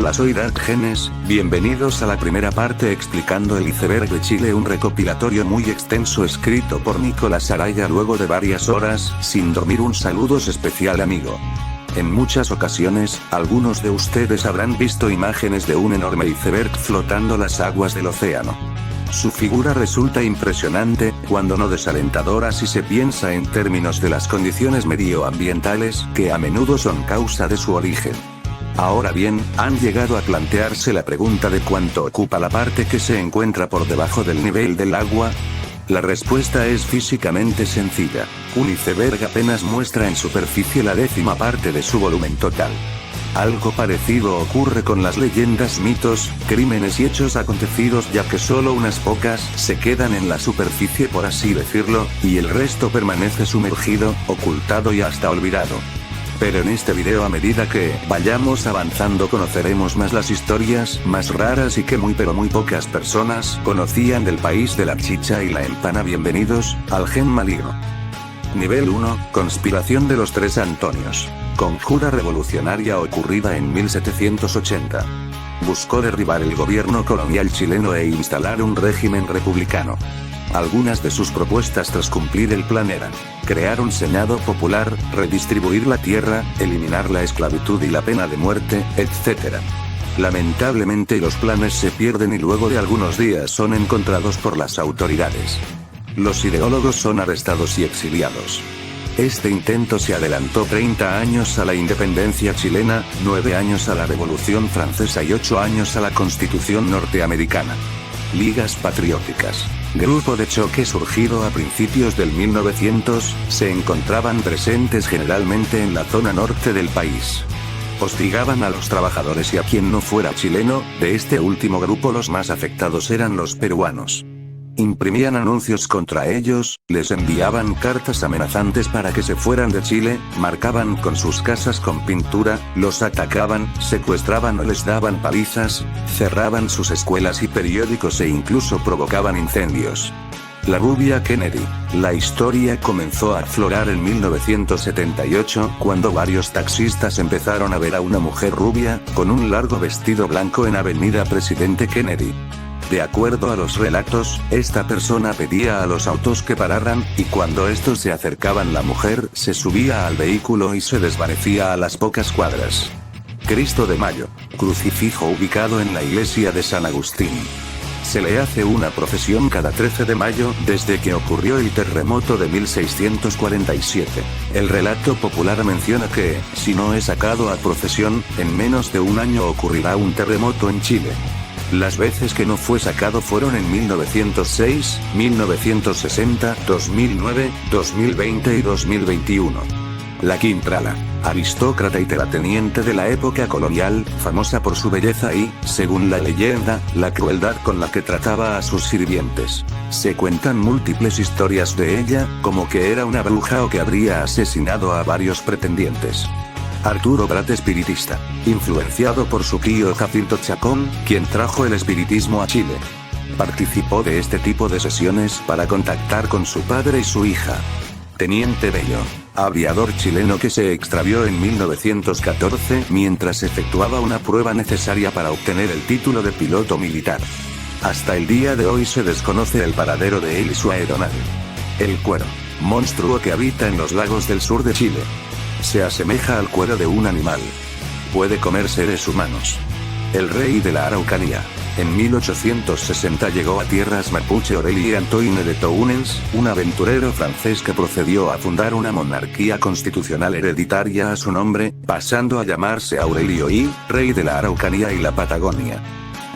Hola, soy Dark Genes, bienvenidos a la primera parte explicando el iceberg de Chile, un recopilatorio muy extenso escrito por Nicolás Araya luego de varias horas sin dormir. Un saludo especial, amigo. En muchas ocasiones, algunos de ustedes habrán visto imágenes de un enorme iceberg flotando en las aguas del océano. Su figura resulta impresionante, cuando no desalentadora si se piensa en términos de las condiciones medioambientales, que a menudo son causa de su origen. Ahora bien, han llegado a plantearse la pregunta de cuánto ocupa la parte que se encuentra por debajo del nivel del agua. La respuesta es físicamente sencilla. Un iceberg apenas muestra en superficie la 10ª parte de su volumen total. Algo parecido ocurre con las leyendas, mitos, crímenes y hechos acontecidos, ya que solo unas pocas se quedan en la superficie, por así decirlo, y el resto permanece sumergido, ocultado y hasta olvidado. Pero en este video, a medida que vayamos avanzando, conoceremos más las historias más raras y que muy pocas personas conocían del país de la chicha y la empana. Bienvenidos al Gen Maligno. Nivel 1, Conspiración de los Tres Antonios. Conjura revolucionaria ocurrida en 1780. Buscó derribar el gobierno colonial chileno e instalar un régimen republicano. Algunas de sus propuestas tras cumplir el plan eran: crear un senado popular, redistribuir la tierra, eliminar la esclavitud y la pena de muerte, etc. Lamentablemente los planes se pierden y luego de algunos días son encontrados por las autoridades. Los ideólogos son arrestados y exiliados. Este intento se adelantó 30 años a la independencia chilena, 9 años a la Revolución Francesa y 8 años a la Constitución norteamericana. Ligas patrióticas. Grupo de choque surgido a principios del 1900, se encontraban presentes generalmente en la zona norte del país. Hostigaban a los trabajadores y a quien no fuera chileno. De este último grupo los más afectados eran los peruanos. Imprimían anuncios contra ellos, les enviaban cartas amenazantes para que se fueran de Chile, marcaban con sus casas con pintura, los atacaban, secuestraban o les daban palizas, cerraban sus escuelas y periódicos e incluso provocaban incendios. La rubia Kennedy. La historia comenzó a aflorar en 1978, cuando varios taxistas empezaron a ver a una mujer rubia, con un largo vestido blanco en Avenida Presidente Kennedy. De acuerdo a los relatos, esta persona pedía a los autos que pararan, y cuando estos se acercaban la mujer se subía al vehículo y se desvanecía a las pocas cuadras. Cristo de Mayo. Crucifijo ubicado en la iglesia de San Agustín. Se le hace una procesión cada 13 de mayo, desde que ocurrió el terremoto de 1647. El relato popular menciona que, si no es sacado a procesión, en menos de un año ocurrirá un terremoto en Chile. Las veces que no fue sacado fueron en 1906, 1960, 2009, 2020 y 2021. La Quintrala. Aristócrata y terrateniente de la época colonial, famosa por su belleza y, según la leyenda, la crueldad con la que trataba a sus sirvientes. Se cuentan múltiples historias de ella, como que era una bruja o que habría asesinado a varios pretendientes. Arturo Prat, espiritista. Influenciado por su tío Jacinto Chacón, quien trajo el espiritismo a Chile. Participó de este tipo de sesiones para contactar con su padre y su hija. Teniente Bello. Aviador chileno que se extravió en 1914 mientras efectuaba una prueba necesaria para obtener el título de piloto militar. Hasta el día de hoy se desconoce el paradero de él y su aeronave. El cuero. Monstruo que habita en los lagos del sur de Chile. Se asemeja al cuero de un animal. Puede comer seres humanos. El rey de la Araucanía. En 1860 llegó a tierras mapuche Aurélie Antoine de Tounens, un aventurero francés que procedió a fundar una monarquía constitucional hereditaria a su nombre, pasando a llamarse Aurelio I, rey de la Araucanía y la Patagonia.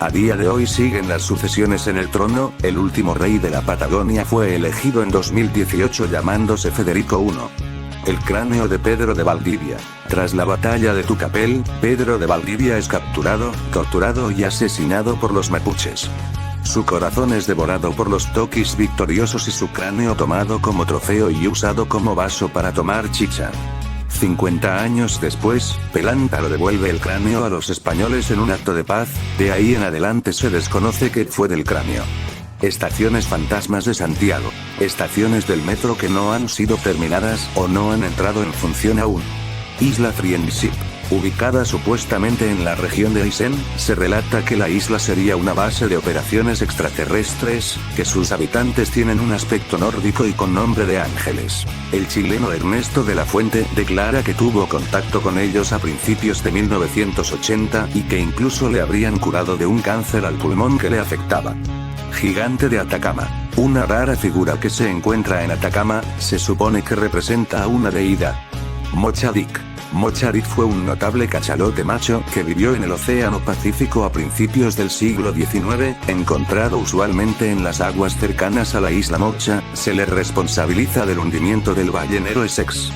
A día de hoy siguen las sucesiones en el trono. El último rey de la Patagonia fue elegido en 2018 llamándose Federico I. El cráneo de Pedro de Valdivia. Tras la batalla de Tucapel, Pedro de Valdivia es capturado, torturado y asesinado por los mapuches. Su corazón es devorado por los toquis victoriosos y su cráneo tomado como trofeo y usado como vaso para tomar chicha. 50 años después, Pelántaro devuelve el cráneo a los españoles en un acto de paz. De ahí en adelante se desconoce qué fue del cráneo. Estaciones fantasmas de Santiago. Estaciones del metro que no han sido terminadas o no han entrado en función aún. Isla Friendship. Ubicada supuestamente en la región de Aysén, se relata que la isla sería una base de operaciones extraterrestres, que sus habitantes tienen un aspecto nórdico y con nombre de ángeles. El chileno Ernesto de la Fuente declara que tuvo contacto con ellos a principios de 1980 y que incluso le habrían curado de un cáncer al pulmón que le afectaba. Gigante de Atacama. Una rara figura que se encuentra en Atacama, se supone que representa a una deidad. Mochadik. Mochadik fue un notable cachalote macho que vivió en el Océano Pacífico a principios del siglo XIX, encontrado usualmente en las aguas cercanas a la isla Mocha, se le responsabiliza del hundimiento del ballenero Essex.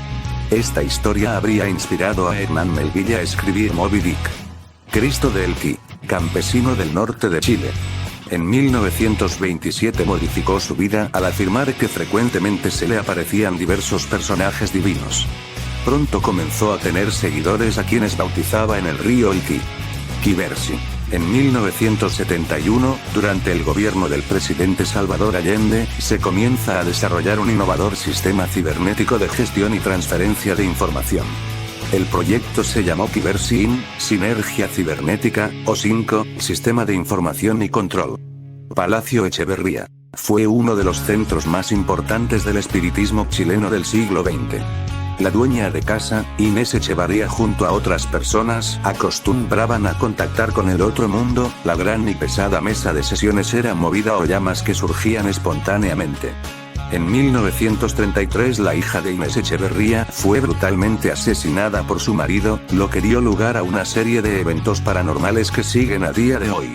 Esta historia habría inspirado a Hernán Melville a escribir Moby Dick. Cristo de Elqui, campesino del norte de Chile. En 1927 modificó su vida al afirmar que frecuentemente se le aparecían diversos personajes divinos. Pronto comenzó a tener seguidores a quienes bautizaba en el río Elqui. Quiversi. En 1971, durante el gobierno del presidente Salvador Allende, se comienza a desarrollar un innovador sistema cibernético de gestión y transferencia de información. El proyecto se llamó Quiversi-IN, Sinergia Cibernética, o SINCO, Sistema de Información y Control. Palacio Echeverría. Fue uno de los centros más importantes del espiritismo chileno del siglo XX. La dueña de casa, Inés Echevarría, junto a otras personas, acostumbraban a contactar con el otro mundo. La gran y pesada mesa de sesiones era movida a llamas que surgían espontáneamente. En 1933 la hija de Inés Echeverría fue brutalmente asesinada por su marido, lo que dio lugar a una serie de eventos paranormales que siguen a día de hoy.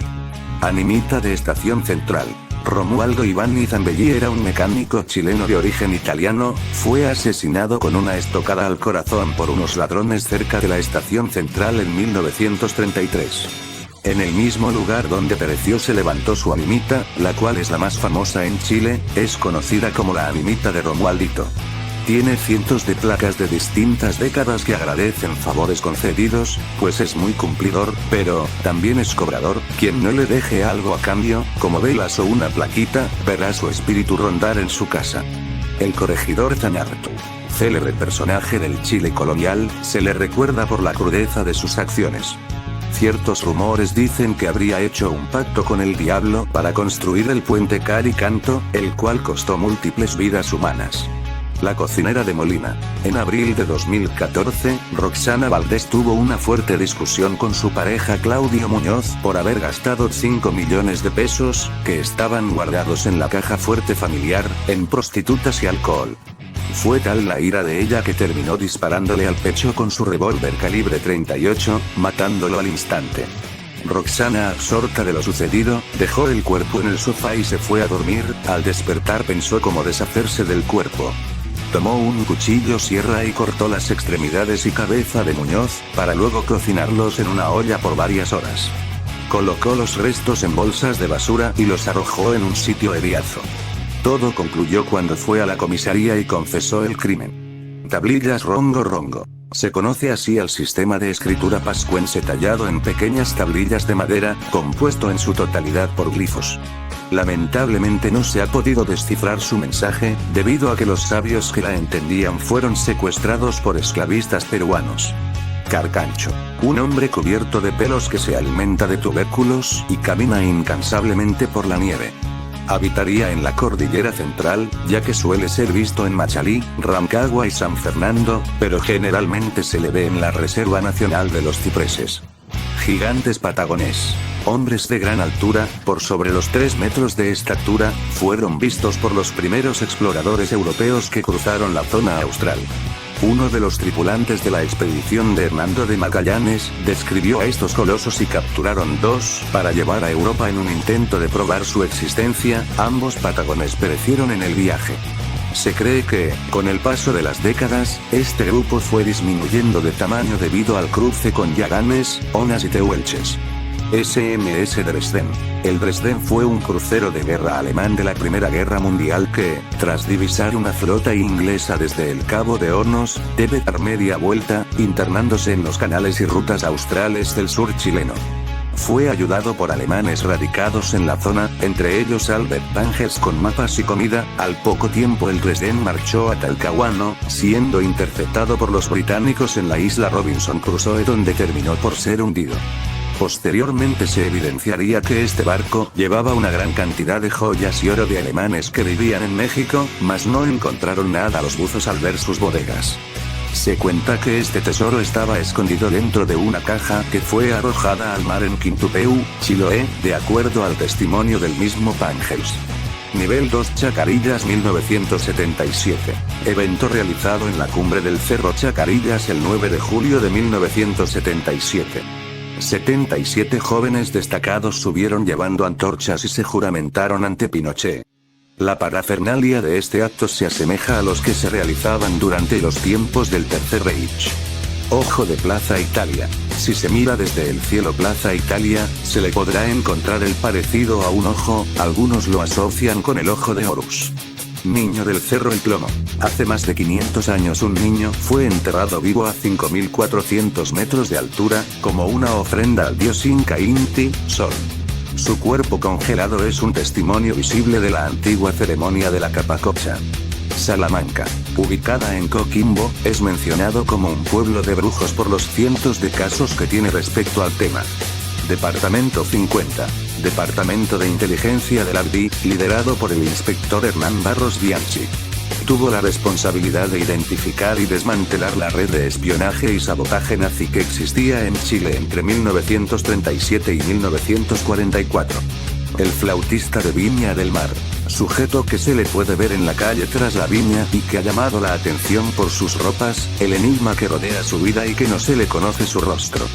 Animita de Estación Central. Romualdo Iván Zambelli era un mecánico chileno de origen italiano, fue asesinado con una estocada al corazón por unos ladrones cerca de la Estación Central en 1933. En el mismo lugar donde pereció se levantó su animita, la cual es la más famosa en Chile, es conocida como la animita de Romualdito. Tiene cientos de placas de distintas décadas que agradecen favores concedidos, pues es muy cumplidor, pero también es cobrador. Quien no le deje algo a cambio, como velas o una plaquita, verá su espíritu rondar en su casa. El corregidor Zañartu. Célebre personaje del Chile colonial, se le recuerda por la crudeza de sus acciones. Ciertos rumores dicen que habría hecho un pacto con el diablo para construir el puente Caricanto, el cual costó múltiples vidas humanas. La cocinera de Molina. En abril de 2014, Roxana Valdés tuvo una fuerte discusión con su pareja Claudio Muñoz por haber gastado 5 millones de pesos, que estaban guardados en la caja fuerte familiar, en prostitutas y alcohol. Fue tal la ira de ella que terminó disparándole al pecho con su revólver calibre 38, matándolo al instante. Roxana, absorta de lo sucedido, dejó el cuerpo en el sofá y se fue a dormir. Al despertar pensó cómo deshacerse del cuerpo. Tomó un cuchillo sierra y cortó las extremidades y cabeza de Muñoz, para luego cocinarlos en una olla por varias horas. Colocó los restos en bolsas de basura y los arrojó en un sitio eriazo. Todo concluyó cuando fue a la comisaría y confesó el crimen. Tablillas Rongo Rongo. Se conoce así al sistema de escritura pascuense tallado en pequeñas tablillas de madera, compuesto en su totalidad por glifos. Lamentablemente no se ha podido descifrar su mensaje, debido a que los sabios que la entendían fueron secuestrados por esclavistas peruanos. Carcancho. Un hombre cubierto de pelos que se alimenta de tubérculos y camina incansablemente por la nieve. Habitaría en la cordillera central, ya que suele ser visto en Machalí, Rancagua y San Fernando, pero generalmente se le ve en la Reserva Nacional de los Cipreses. Gigantes patagones. Hombres de gran altura, por sobre los 3 metros de estatura, fueron vistos por los primeros exploradores europeos que cruzaron la zona austral. Uno de los tripulantes de la expedición de Hernando de Magallanes, describió a estos colosos y capturaron 2, para llevar a Europa en un intento de probar su existencia. Ambos patagones perecieron en el viaje. Se cree que, con el paso de las décadas, este grupo fue disminuyendo de tamaño debido al cruce con yaganes, onas y tehuelches. SMS Dresden. El Dresden fue un crucero de guerra alemán de la Primera Guerra Mundial que, tras divisar una flota inglesa desde el Cabo de Hornos, debe dar media vuelta, internándose en los canales y rutas australes del sur chileno. Fue Fue ayudado por alemanes radicados en la zona, entre ellos Albert Banges con mapas y comida. Al poco tiempo el Dresden marchó a Talcahuano, siendo interceptado por los británicos en la isla Robinson Crusoe, donde terminó por ser hundido. Posteriormente se evidenciaría que este barco llevaba una gran cantidad de joyas y oro de alemanes que vivían en México, mas no encontraron nada los buzos al ver sus bodegas. Se cuenta que este tesoro estaba escondido dentro de una caja que fue arrojada al mar en Quintupeu, Chiloé, de acuerdo al testimonio del mismo Banges. Nivel 2 Chacarillas 1977. Evento realizado en la cumbre del Cerro Chacarillas el 9 de julio de 1977. 77 jóvenes destacados subieron llevando antorchas y se juramentaron ante Pinochet. La parafernalia de este acto se asemeja a los que se realizaban durante los tiempos del Tercer Reich. Ojo de Plaza Italia. Si se mira desde el cielo Plaza Italia, se le podrá encontrar el parecido a un ojo, algunos lo asocian con el ojo de Horus. Niño del Cerro El Plomo. Hace más de 500 años un niño fue enterrado vivo a 5.400 metros de altura, como una ofrenda al dios Inca Inti, Sol. Su cuerpo congelado es un testimonio visible de la antigua ceremonia de la Capacocha. Salamanca, ubicada en Coquimbo, es mencionado como un pueblo de brujos por los cientos de casos que tiene respecto al tema. Departamento 50. Departamento de Inteligencia del ARDI, liderado por el inspector Hernán Barros Bianchi. Tuvo la responsabilidad de identificar y desmantelar la red de espionaje y sabotaje nazi que existía en Chile entre 1937 y 1944. El flautista de Viña del Mar. Sujeto que se le puede ver en la calle tras la viña y que ha llamado la atención por sus ropas, el enigma que rodea su vida y que no se le conoce su rostro.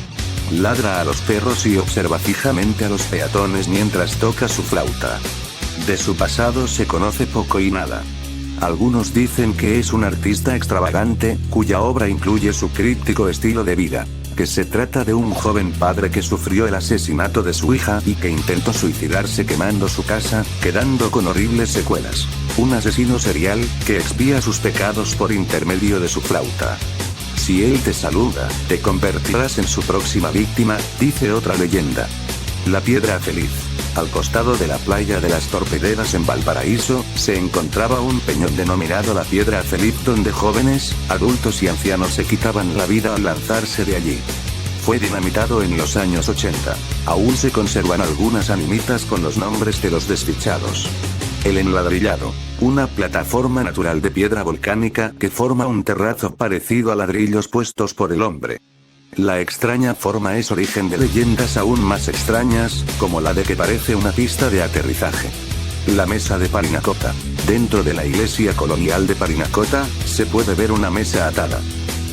Ladra a los perros y observa fijamente a los peatones mientras toca su flauta. De su pasado se conoce poco y nada. Algunos dicen que es un artista extravagante, cuya obra incluye su críptico estilo de vida. Que se trata de un joven padre que sufrió el asesinato de su hija y que intentó suicidarse quemando su casa, quedando con horribles secuelas. Un asesino serial, que expía sus pecados por intermedio de su flauta. Si él te saluda, te convertirás en su próxima víctima, dice otra leyenda. La Piedra Feliz. Al costado de la playa de las Torpederas en Valparaíso, se encontraba un peñón denominado la Piedra Feliz donde jóvenes, adultos y ancianos se quitaban la vida al lanzarse de allí. Fue dinamitado en los años 80. Aún se conservan algunas animitas con los nombres de los desdichados. El enladrillado. Una plataforma natural de piedra volcánica que forma un terrazo parecido a ladrillos puestos por el hombre. La extraña forma es origen de leyendas aún más extrañas, como la de que parece una pista de aterrizaje. La mesa de Parinacota. Dentro de la iglesia colonial de Parinacota, se puede ver una mesa atada.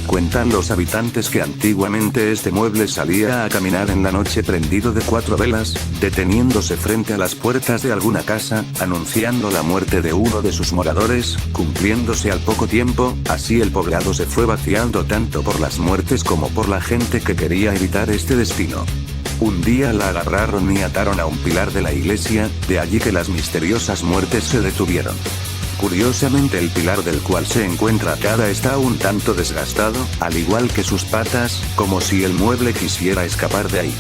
Cuentan los habitantes que antiguamente este mueble salía a caminar en la noche prendido de 4 velas, deteniéndose frente a las puertas de alguna casa, anunciando la muerte de uno de sus moradores, cumpliéndose al poco tiempo. Así el poblado se fue vaciando tanto por las muertes como por la gente que quería evitar este destino. Un día la agarraron y ataron a un pilar de la iglesia, de allí que las misteriosas muertes se detuvieron. Curiosamente el pilar del cual se encuentra atada está un tanto desgastado, al igual que sus patas, como si el mueble quisiera escapar de ahí.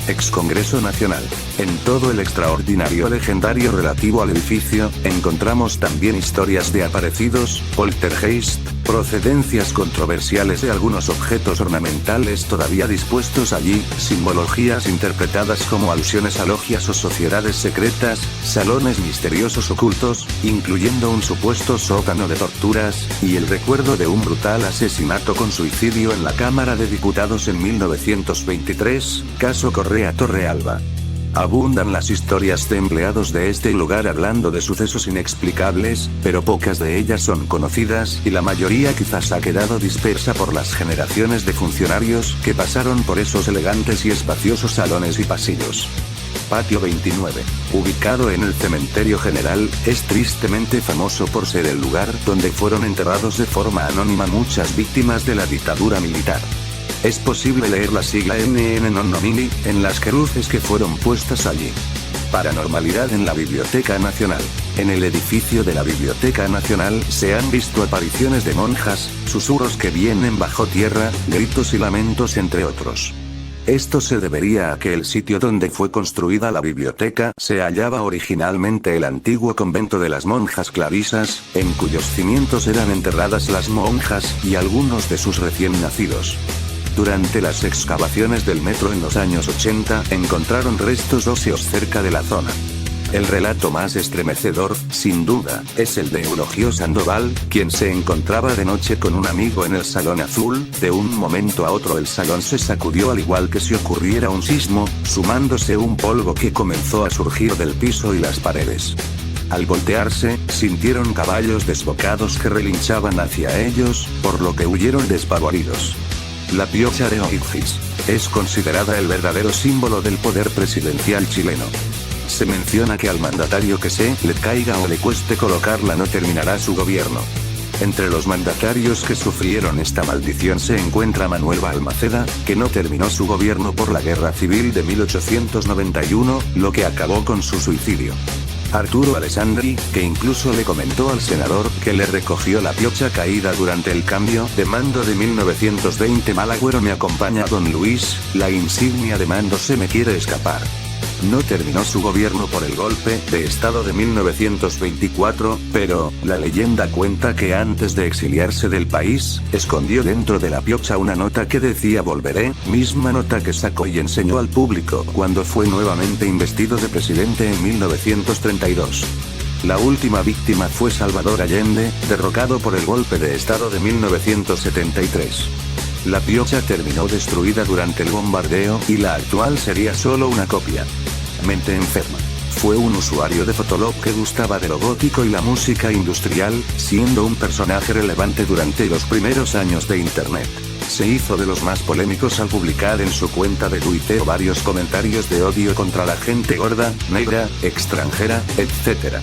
Excongreso Nacional. En todo el extraordinario legendario relativo al edificio, encontramos también historias de aparecidos, poltergeist, procedencias controversiales de algunos objetos ornamentales todavía dispuestos allí, simbologías interpretadas como alusiones a logias o sociedades secretas, salones misteriosos ocultos, incluyendo un supuesto sótano de torturas, y el recuerdo de un brutal asesinato con suicidio en la Cámara de Diputados en 1923, caso Correa Torrealba. Abundan las historias de empleados de este lugar hablando de sucesos inexplicables, pero pocas de ellas son conocidas y la mayoría quizás ha quedado dispersa por las generaciones de funcionarios que pasaron por esos elegantes y espaciosos salones y pasillos. Patio 29, ubicado en el Cementerio General, es tristemente famoso por ser el lugar donde fueron enterrados de forma anónima muchas víctimas de la dictadura militar. Es posible leer la sigla NN non nomini en las cruces que fueron puestas allí. Paranormalidad en la Biblioteca Nacional. En el edificio de la Biblioteca Nacional se han visto apariciones de monjas, susurros que vienen bajo tierra, gritos y lamentos entre otros. Esto se debería a que el sitio donde fue construida la biblioteca se hallaba originalmente el antiguo convento de las monjas clarisas, en cuyos cimientos eran enterradas las monjas y algunos de sus recién nacidos. Durante las excavaciones del metro en los años 80, encontraron restos óseos cerca de la zona. El relato más estremecedor, sin duda, es el de Eulogio Sandoval, quien se encontraba de noche con un amigo en el Salón Azul. De un momento a otro el salón se sacudió al igual que si ocurriera un sismo, sumándose un polvo que comenzó a surgir del piso y las paredes. Al voltearse, sintieron caballos desbocados que relinchaban hacia ellos, por lo que huyeron despavoridos. La piocha de O'Higgins es considerada el verdadero símbolo del poder presidencial chileno. Se menciona que al mandatario que se le caiga o le cueste colocarla no terminará su gobierno. Entre los mandatarios que sufrieron esta maldición se encuentra Manuel Balmaceda, que no terminó su gobierno por la Guerra Civil de 1891, lo que acabó con su suicidio. Arturo Alessandri, que incluso le comentó al senador que le recogió la piocha caída durante el cambio de mando de 1920. Malagüero me acompaña don Luis, la insignia de mando se me quiere escapar. No terminó su gobierno por el golpe de estado de 1924, pero la leyenda cuenta que antes de exiliarse del país, escondió dentro de la piocha una nota que decía volveré, misma nota que sacó y enseñó al público cuando fue nuevamente investido de presidente en 1932. La última víctima fue Salvador Allende, derrocado por el golpe de estado de 1973. La piocha terminó destruida durante el bombardeo y la actual sería solo una copia. Mente enferma. Fue un usuario de Fotolog que gustaba de lo gótico y la música industrial, siendo un personaje relevante durante los primeros años de Internet. Se hizo de los más polémicos al publicar en su cuenta de tuiteo varios comentarios de odio contra la gente gorda, negra, extranjera, etc.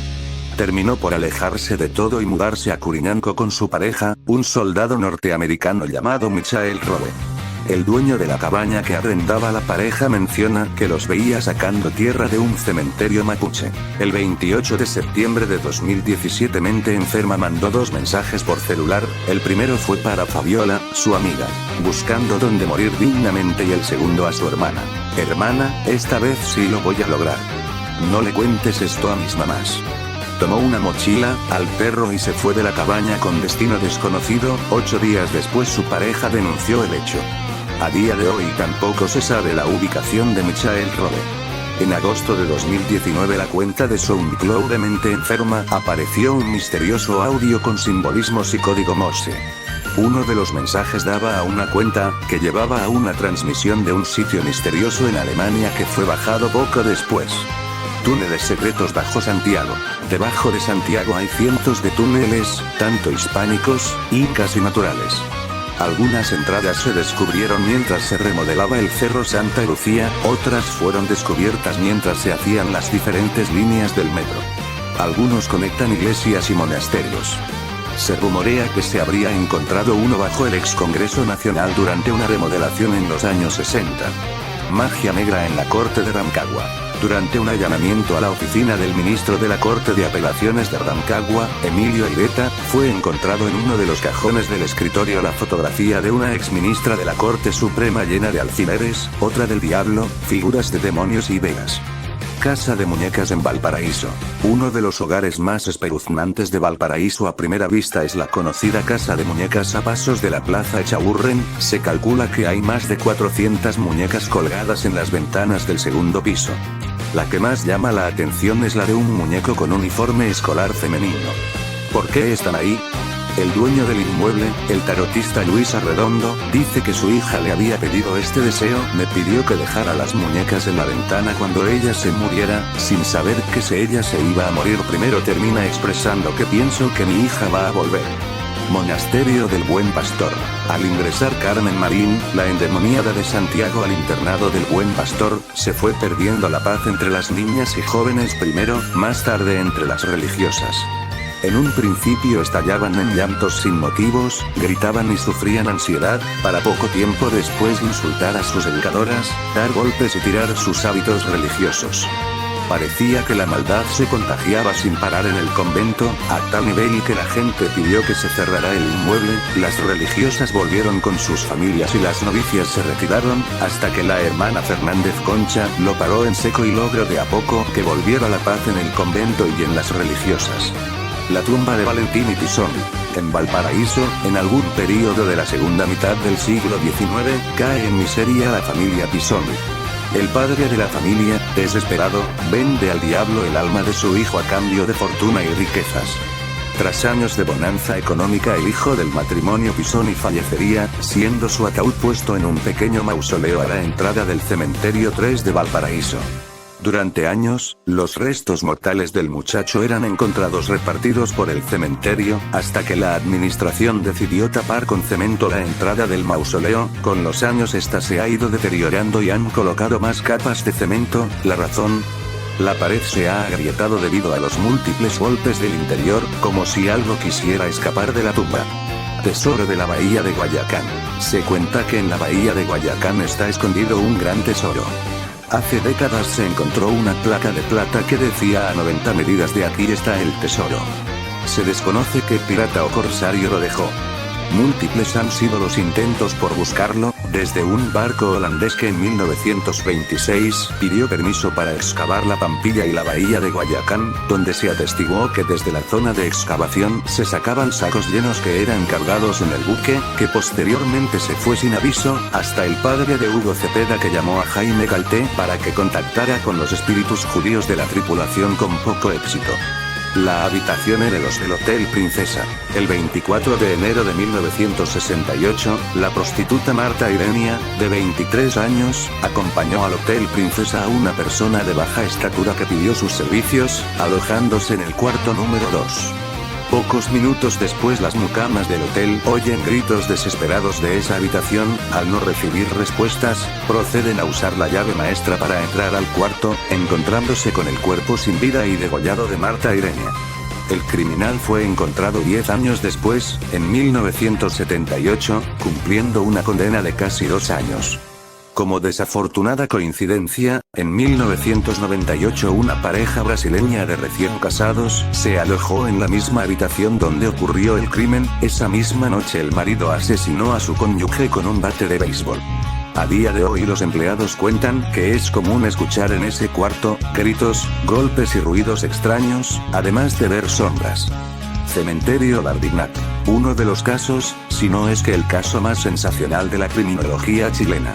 Terminó por alejarse de todo y mudarse a Curinanco con su pareja, un soldado norteamericano llamado Michael Rowe. El dueño de la cabaña que arrendaba la pareja menciona que los veía sacando tierra de un cementerio mapuche. El 28 de septiembre de 2017 Mente Enferma mandó 2 mensajes por celular, el primero fue para Fabiola, su amiga, buscando dónde morir dignamente, y el segundo a su hermana. Hermana, esta vez sí lo voy a lograr. No le cuentes esto a mis mamás. Tomó una mochila, al perro y se fue de la cabaña con destino desconocido. 8 días después su pareja denunció el hecho. A día de hoy tampoco se sabe la ubicación de Michael Rowe. En agosto de 2019 la cuenta de SoundCloud de Mente Enferma apareció un misterioso audio con simbolismos y código Morse. Uno de los mensajes daba a una cuenta que llevaba a una transmisión de un sitio misterioso en Alemania que fue bajado poco después. Túneles secretos bajo Santiago. Debajo de Santiago hay cientos de túneles, tanto hispánicos, incas y naturales. Algunas entradas se descubrieron mientras se remodelaba el Cerro Santa Lucía, otras fueron descubiertas mientras se hacían las diferentes líneas del metro. Algunos conectan iglesias y monasterios. Se rumorea que se habría encontrado uno bajo el ex Congreso Nacional durante una remodelación en los años 60. Magia negra en la Corte de Rancagua. Durante un allanamiento a la oficina del ministro de la Corte de Apelaciones de Rancagua, Emilio Ireta, fue encontrado en uno de los cajones del escritorio la fotografía de una exministra de la Corte Suprema llena de alfileres, otra del diablo, figuras de demonios y vegas. Casa de muñecas en Valparaíso. Uno de los hogares más espeluznantes de Valparaíso a primera vista es la conocida Casa de Muñecas a pasos de la Plaza Echaurren. Se calcula que hay más de 400 muñecas colgadas en las ventanas del segundo piso. La que más llama la atención es la de un muñeco con uniforme escolar femenino. ¿Por qué están ahí? El dueño del inmueble, el tarotista Luis Arredondo, dice que su hija le había pedido este deseo. Me pidió que dejara las muñecas en la ventana cuando ella se muriera, sin saber que ella se iba a morir primero. Termina expresando que pienso que mi hija va a volver. Monasterio del Buen Pastor. Al ingresar Carmen Marín, la endemoniada de Santiago al internado del Buen Pastor, se fue perdiendo la paz entre las niñas y jóvenes primero, más tarde entre las religiosas. En un principio estallaban en llantos sin motivos, gritaban y sufrían ansiedad, para poco tiempo después insultar a sus educadoras, dar golpes y tirar sus hábitos religiosos. Parecía que la maldad se contagiaba sin parar en el convento, a tal nivel que la gente pidió que se cerrara el inmueble, las religiosas volvieron con sus familias y las novicias se retiraron, hasta que la hermana Fernández Concha lo paró en seco y logró de a poco que volviera la paz en el convento y en las religiosas. La tumba de Valentín y Pisón. En Valparaíso, en algún período de la segunda mitad del siglo XIX, cae en miseria la familia Pisón. El padre de la familia, desesperado, vende al diablo el alma de su hijo a cambio de fortuna y riquezas. Tras años de bonanza económica, el hijo del matrimonio Pisoni fallecería, siendo su ataúd puesto en un pequeño mausoleo a la entrada del cementerio 3 de Valparaíso. Durante años, los restos mortales del muchacho eran encontrados repartidos por el cementerio, hasta que la administración decidió tapar con cemento la entrada del mausoleo. Con los años esta se ha ido deteriorando y han colocado más capas de cemento. ¿La razón? La pared se ha agrietado debido a los múltiples golpes del interior, como si algo quisiera escapar de la tumba. Tesoro de la bahía de Guayacán. Se cuenta que en la bahía de Guayacán está escondido un gran tesoro. Hace décadas se encontró una placa de plata que decía: a 90 medidas de aquí está el tesoro. Se desconoce qué pirata o corsario lo dejó. Múltiples han sido los intentos por buscarlo, desde un barco holandés que en 1926 pidió permiso para excavar la Pampilla y la bahía de Guayacán, donde se atestiguó que desde la zona de excavación se sacaban sacos llenos que eran cargados en el buque, que posteriormente se fue sin aviso, hasta el padre de Hugo Cepeda, que llamó a Jaime Galté para que contactara con los espíritus judíos de la tripulación con poco éxito. La habitación en el Hotel Princesa. El 24 de enero de 1968, la prostituta Marta Irenia, de 23 años, acompañó al Hotel Princesa a una persona de baja estatura que pidió sus servicios, alojándose en el cuarto número 2. Pocos minutos después, las mucamas del hotel oyen gritos desesperados de esa habitación. Al no recibir respuestas, proceden a usar la llave maestra para entrar al cuarto, encontrándose con el cuerpo sin vida y degollado de Marta Irenia. El criminal fue encontrado 10 años después, en 1978, cumpliendo una condena de casi 2 años. Como desafortunada coincidencia, en 1998 una pareja brasileña de recién casados se alojó en la misma habitación donde ocurrió el crimen. Esa misma noche el marido asesinó a su cónyuge con un bate de béisbol. A día de hoy los empleados cuentan que es común escuchar en ese cuarto gritos, golpes y ruidos extraños, además de ver sombras. Cementerio Lardignac. Uno de los casos, si no es que el caso más sensacional de la criminología chilena.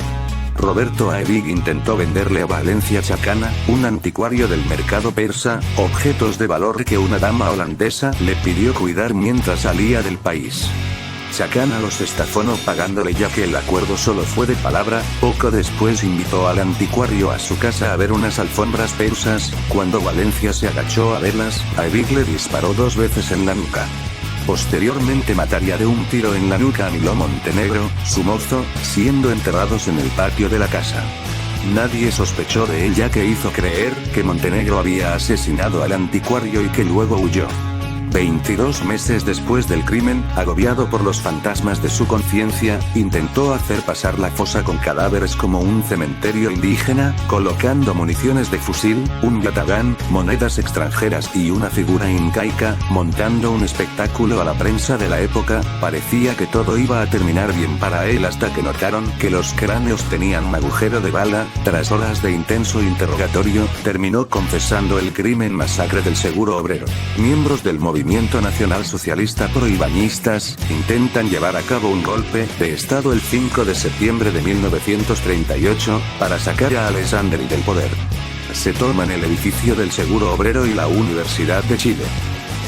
Roberto Aevig intentó venderle a Valencia Chacana, un anticuario del mercado persa, objetos de valor que una dama holandesa le pidió cuidar mientras salía del país. Chacana los estafó no pagándole, ya que el acuerdo solo fue de palabra. Poco después invitó al anticuario a su casa a ver unas alfombras persas. Cuando Valencia se agachó a verlas, Aevig le disparó 2 veces en la nuca. Posteriormente mataría de un tiro en la nuca a Milo Montenegro, su mozo, siendo enterrados en el patio de la casa. Nadie sospechó de él, ya que hizo creer que Montenegro había asesinado al anticuario y que luego huyó. 22 meses después del crimen, agobiado por los fantasmas de su conciencia, intentó hacer pasar la fosa con cadáveres como un cementerio indígena, colocando municiones de fusil, un yatagán, monedas extranjeras y una figura incaica, montando un espectáculo a la prensa de la época. Parecía que todo iba a terminar bien para él hasta que notaron que los cráneos tenían un agujero de bala. Tras horas de intenso interrogatorio, terminó confesando el crimen masacre del Seguro Obrero. Miembros del Movimiento Nacional Socialista pro-ibañistas intentan llevar a cabo un golpe de Estado el 5 de septiembre de 1938, para sacar a Alessandri del poder. Se toman el edificio del Seguro Obrero y la Universidad de Chile.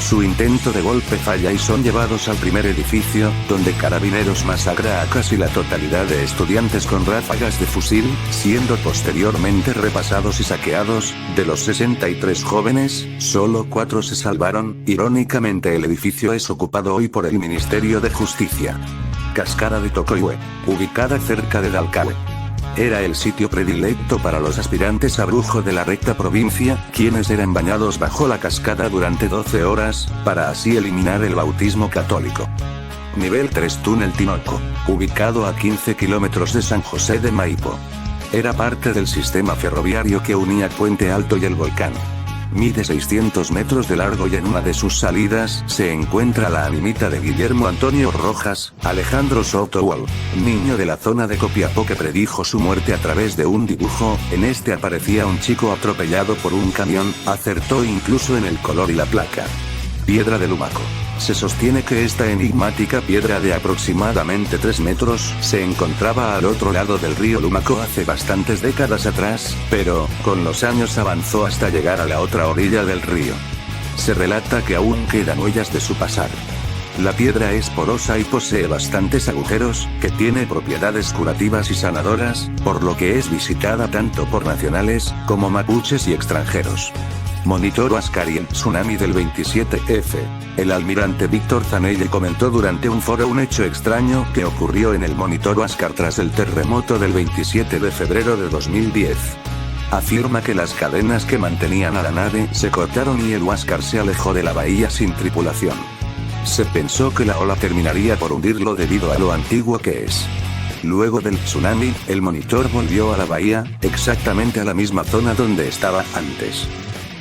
Su intento de golpe falla y son llevados al primer edificio, donde Carabineros masacra a casi la totalidad de estudiantes con ráfagas de fusil, siendo posteriormente repasados y saqueados. De los 63 jóvenes, solo 4 se salvaron. Irónicamente, el edificio es ocupado hoy por el Ministerio de Justicia. Cascada de Tocoihue, ubicada cerca de Dalcahue. Era el sitio predilecto para los aspirantes a brujo de la recta provincia, quienes eran bañados bajo la cascada durante 12 horas, para así eliminar el bautismo católico. Nivel 3 Túnel Tinoco, ubicado a 15 kilómetros de San José de Maipo. Era parte del sistema ferroviario que unía Puente Alto y el volcán. Mide 600 metros de largo y en una de sus salidas se encuentra la animita de Guillermo Antonio Rojas, Alejandro Soto, niño de la zona de Copiapó que predijo su muerte a través de un dibujo. En este aparecía un chico atropellado por un camión, acertó incluso en el color y la placa. Piedra de Lumaco. Se sostiene que esta enigmática piedra de aproximadamente 3 metros se encontraba al otro lado del río Lumaco hace bastantes décadas atrás, pero, con los años avanzó hasta llegar a la otra orilla del río. Se relata que aún quedan huellas de su pasar. La piedra es porosa y posee bastantes agujeros, que tiene propiedades curativas y sanadoras, por lo que es visitada tanto por nacionales, como mapuches y extranjeros. Monitor Huáscar y el tsunami del 27F. El almirante Víctor Zanelle comentó durante un foro un hecho extraño que ocurrió en el Monitor Huáscar tras el terremoto del 27 de febrero de 2010. Afirma que las cadenas que mantenían a la nave se cortaron y el Huáscar se alejó de la bahía sin tripulación. Se pensó que la ola terminaría por hundirlo debido a lo antiguo que es. Luego del tsunami, el Monitor volvió a la bahía, exactamente a la misma zona donde estaba antes.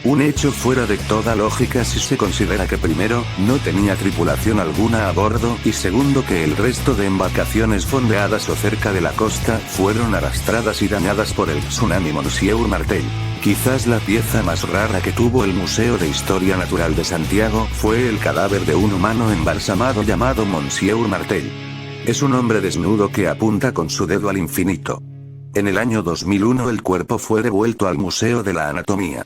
Un hecho fuera de toda lógica si se considera que primero, no tenía tripulación alguna a bordo y segundo que el resto de embarcaciones fondeadas o cerca de la costa fueron arrastradas y dañadas por el tsunami Monsieur Martel. Quizás la pieza más rara que tuvo el Museo de Historia Natural de Santiago fue el cadáver de un humano embalsamado llamado Monsieur Martel. Es un hombre desnudo que apunta con su dedo al infinito. En el año 2001 el cuerpo fue devuelto al Museo de la Anatomía.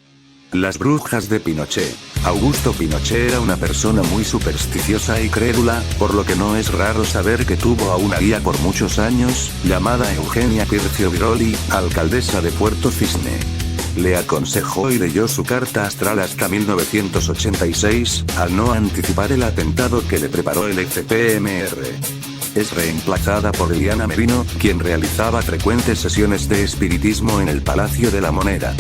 Las brujas de Pinochet. Augusto Pinochet era una persona muy supersticiosa y crédula, por lo que no es raro saber que tuvo a una guía por muchos años, llamada Eugenia Pircio Biroli, alcaldesa de Puerto Cisne. Le aconsejó y leyó su carta astral hasta 1986, al no anticipar el atentado que le preparó el FPMR. Es reemplazada por Diana Merino, quien realizaba frecuentes sesiones de espiritismo en el Palacio de la Moneda.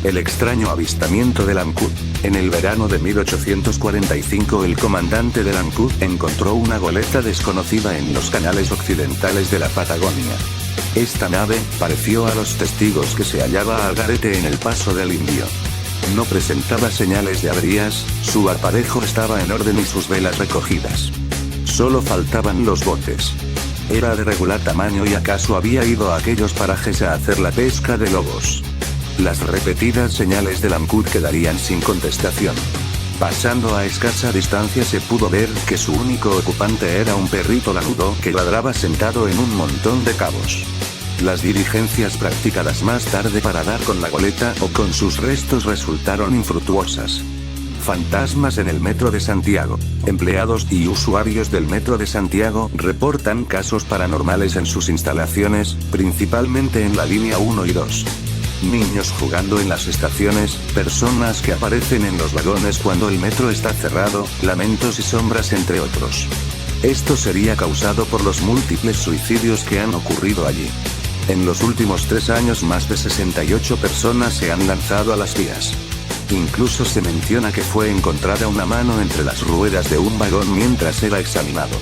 El extraño avistamiento del Ancud. En el verano de 1845 el comandante del Ancud encontró una goleta desconocida en los canales occidentales de la Patagonia. Esta nave, pareció a los testigos que se hallaba al garete en el paso del Indio. No presentaba señales de averías, su aparejo estaba en orden y sus velas recogidas. Solo faltaban los botes. Era de regular tamaño y acaso había ido a aquellos parajes a hacer la pesca de lobos. Las repetidas señales del Ancud quedarían sin contestación. Pasando a escasa distancia se pudo ver que su único ocupante era un perrito lanudo que ladraba sentado en un montón de cabos. Las diligencias practicadas más tarde para dar con la goleta o con sus restos resultaron infructuosas. Fantasmas en el Metro de Santiago. Empleados y usuarios del Metro de Santiago reportan casos paranormales en sus instalaciones, principalmente en la línea 1 y 2. Niños jugando en las estaciones, personas que aparecen en los vagones cuando el metro está cerrado, lamentos y sombras entre otros. Esto sería causado por los múltiples suicidios que han ocurrido allí. En los últimos 3 años más de 68 personas se han lanzado a las vías. Incluso se menciona que fue encontrada una mano entre las ruedas de un vagón mientras era examinado.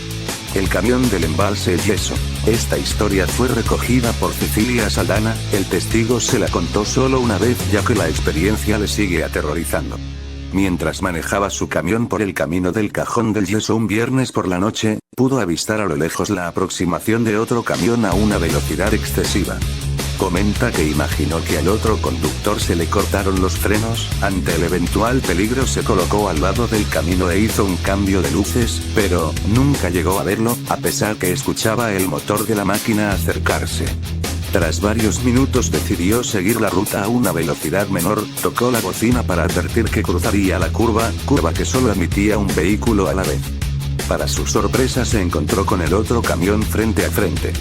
El camión del embalse El Yeso. Esta historia fue recogida por Cecilia Saldana, el testigo se la contó solo una vez ya que la experiencia le sigue aterrorizando. Mientras manejaba su camión por el camino del Cajón del Yeso un viernes por la noche, pudo avistar a lo lejos la aproximación de otro camión a una velocidad excesiva. Comenta que imaginó que al otro conductor se le cortaron los frenos, ante el eventual peligro se colocó al lado del camino e hizo un cambio de luces, pero nunca llegó a verlo, a pesar que escuchaba el motor de la máquina acercarse. Tras varios minutos decidió seguir la ruta a una velocidad menor, tocó la bocina para advertir que cruzaría la curva que solo admitía un vehículo a la vez. Para su sorpresa se encontró con el otro camión frente a frente.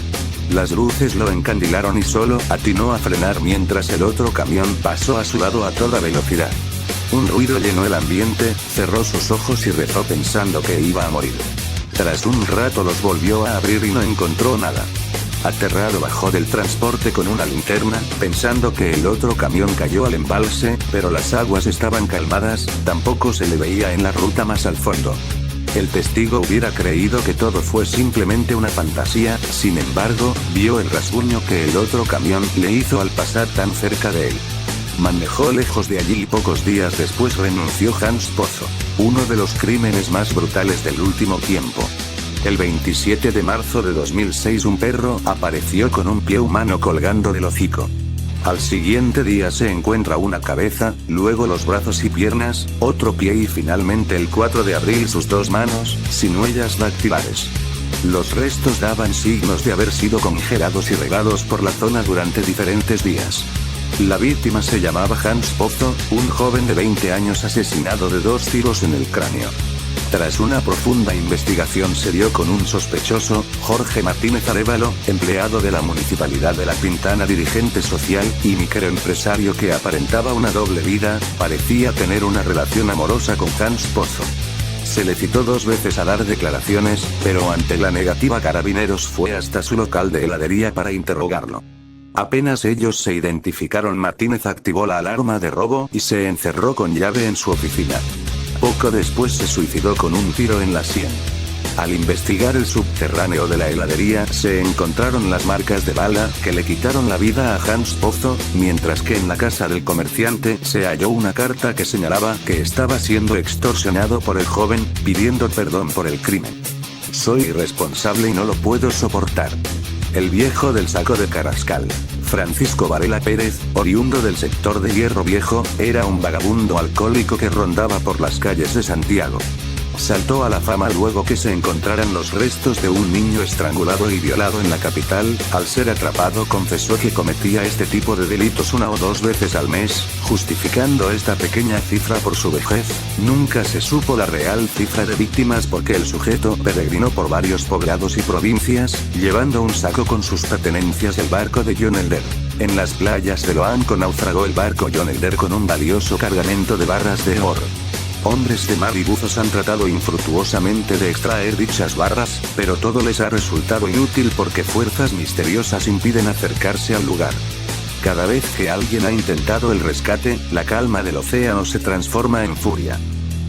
Las luces lo encandilaron y solo atinó a frenar mientras el otro camión pasó a su lado a toda velocidad. Un ruido llenó el ambiente, cerró sus ojos y rezó pensando que iba a morir. Tras un rato los volvió a abrir y no encontró nada. Aterrado bajó del transporte con una linterna, pensando que el otro camión cayó al embalse, pero las aguas estaban calmadas, tampoco se le veía en la ruta más al fondo. El testigo hubiera creído que todo fue simplemente una fantasía, sin embargo, vio el rasguño que el otro camión le hizo al pasar tan cerca de él. Manejó lejos de allí y pocos días después renunció Hans Pozo. Uno de los crímenes más brutales del último tiempo. El 27 de marzo de 2006 un perro apareció con un pie humano colgando del hocico. Al siguiente día se encuentra una cabeza, luego los brazos y piernas, otro pie y finalmente el 4 de abril sus dos manos, sin huellas dactilares. Los restos daban signos de haber sido congelados y regados por la zona durante diferentes días. La víctima se llamaba Hans Pozo, un joven de 20 años asesinado de 2 tiros en el cráneo. Tras una profunda investigación se dio con un sospechoso, Jorge Martínez Arévalo, empleado de la Municipalidad de La Pintana, dirigente social y microempresario que aparentaba una doble vida, parecía tener una relación amorosa con Hans Pozo. Se le citó 2 veces a dar declaraciones, pero ante la negativa Carabineros fue hasta su local de heladería para interrogarlo. Apenas ellos se identificaron, Martínez activó la alarma de robo y se encerró con llave en su oficina. Poco después se suicidó con un tiro en la sien. Al investigar el subterráneo de la heladería se encontraron las marcas de bala que le quitaron la vida a Hans Pozo, mientras que en la casa del comerciante se halló una carta que señalaba que estaba siendo extorsionado por el joven, pidiendo perdón por el crimen. Soy irresponsable y no lo puedo soportar. El viejo del saco de Carrascal, Francisco Varela Pérez, oriundo del sector de Hierro Viejo, era un vagabundo alcohólico que rondaba por las calles de Santiago. Saltó a la fama luego que se encontraran los restos de un niño estrangulado y violado en la capital. Al ser atrapado confesó que cometía este tipo de delitos 1 o 2 veces al mes, justificando esta pequeña cifra por su vejez. Nunca se supo la real cifra de víctimas porque el sujeto peregrinó por varios poblados y provincias, llevando un saco con sus pertenencias. El barco de John Elder. En las playas de Loanco naufragó el barco John Elder con un valioso cargamento de barras de oro. Hombres de mar y buzos han tratado infructuosamente de extraer dichas barras, pero todo les ha resultado inútil porque fuerzas misteriosas impiden acercarse al lugar. Cada vez que alguien ha intentado el rescate, la calma del océano se transforma en furia.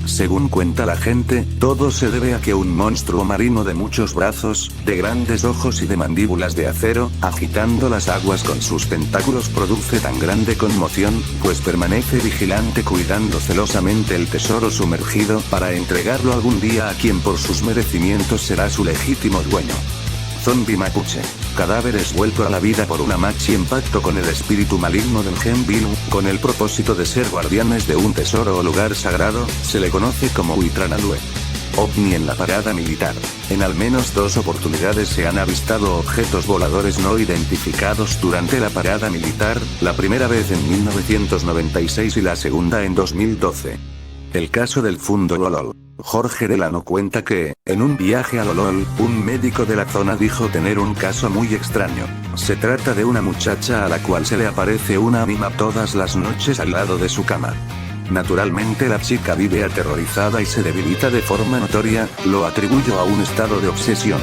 Según cuenta la gente, todo se debe a que un monstruo marino de muchos brazos, de grandes ojos y de mandíbulas de acero, agitando las aguas con sus tentáculos produce tan grande conmoción, pues permanece vigilante cuidando celosamente el tesoro sumergido para entregarlo algún día a quien por sus merecimientos será su legítimo dueño. Zombie mapuche. Cadáveres vuelto a la vida por una machi en pacto con el espíritu maligno del Gen Bilu, con el propósito de ser guardianes de un tesoro o lugar sagrado, se le conoce como Huitranalue. OVNI en la parada militar. En al menos 2 oportunidades se han avistado objetos voladores no identificados durante la parada militar, la primera vez en 1996 y la segunda en 2012. El caso del Fundo Lolol. Jorge Delano cuenta que, en un viaje a Lolol, un médico de la zona dijo tener un caso muy extraño. Se trata de una muchacha a la cual se le aparece una ánima todas las noches al lado de su cama. Naturalmente la chica vive aterrorizada y se debilita de forma notoria, lo atribuyo a un estado de obsesión.